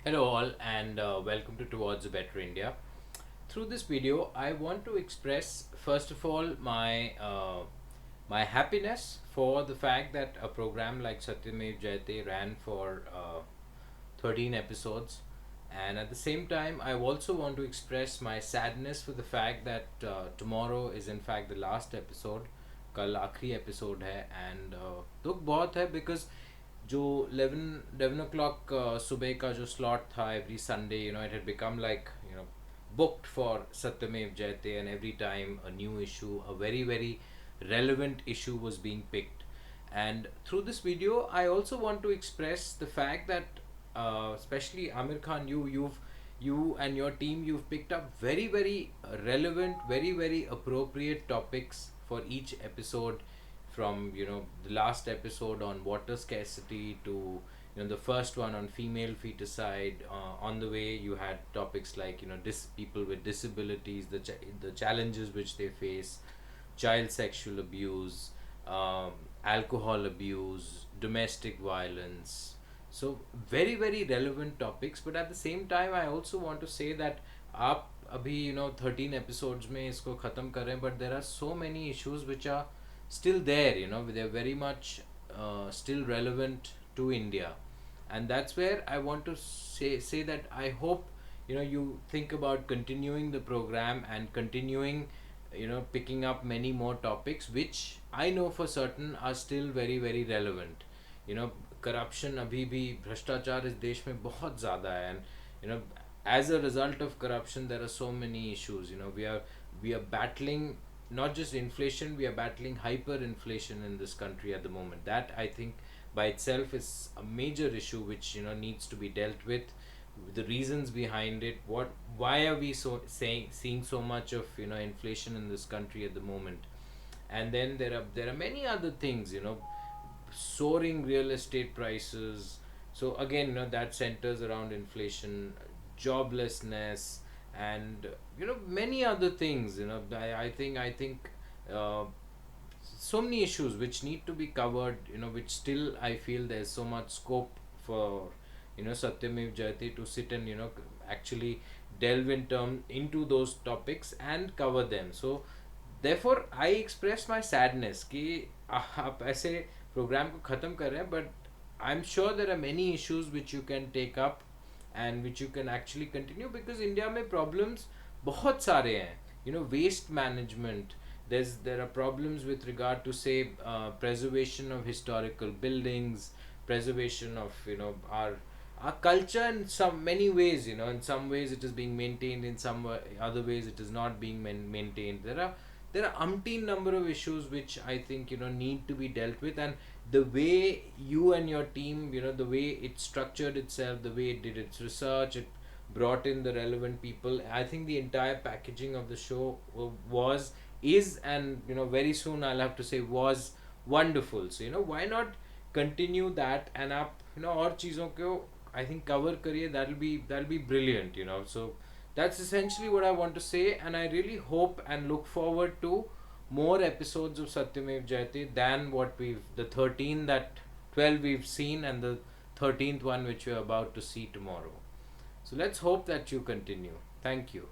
Hello all and welcome to Towards a Better India. Through this video, I want to express first of all my happiness for the fact that a program like Satyamev Jayate ran for 13 episodes, and at the same time, I also want to express my sadness for the fact that tomorrow is in fact the last episode. कल आखिरी episode है and दुख बहुत है because जो 11 o'clock सुबह का जो स्लॉट था every Sunday it had become like booked for Satyamev Jayate, and every time a new issue, a very very relevant issue was being picked. And through this video, I also want to express the fact that, especially Amir Khan, you and your team, you've picked up very very relevant, very very appropriate topics for each episode, from the last episode on water scarcity to the first one on female feticide. On the way, you had topics like people with disabilities, the challenges which they face, child sexual abuse, alcohol abuse, domestic violence. So very very relevant topics. But at the same time, I also want to say that आप अभी 13 episodes में इसको ख़त्म कर रहे हैं, but there are so many issues which are still there. They're very much still relevant to India, and that's where I want to say that I hope you think about continuing the program and continuing picking up many more topics which I know for certain are still very very relevant. Corruption अभी भी, भ्रष्टाचार इस देश में बहुत ज़्यादा है, and as a result of corruption there are so many issues. We are battling not just inflation, we are battling hyperinflation in this country at the moment. That, I think, by itself is a major issue which needs to be dealt with. The reasons behind it, why are we seeing so much of inflation in this country at the moment. And then there are many other things, soaring real estate prices. So again, that centers around inflation, joblessness, and many other things. I think uh, so many issues which need to be covered, which still I feel there's so much scope for Satyamev Jayate to sit and actually delve into those topics and cover them. So therefore I express my sadness कि आप ऐसे programme को ख़त्म कर रहे हैं, but I'm sure there are many issues which you can take up and which you can actually continue, because India में problems बहुत सारे हैं. Waste management, there are problems with regard to, say, preservation of historical buildings, preservation of our culture in some many ways. In some ways it is being maintained, in some other ways it is not being maintained. There are umpteen number of issues which I think need to be dealt with. And the way you and your team, the way it structured itself, the way it did its research, it brought in the relevant people. I think the entire packaging of the show was, is, and very soon I'll have to say was wonderful. So why not continue that, and आप और चीज़ों को I think cover करिए. That'll be brilliant. So that's essentially what I want to say, and I really hope and look forward to more episodes of Satyamev Jayate than the 12 we've seen, and the 13th one which we're about to see tomorrow. So let's hope that you continue. Thank you.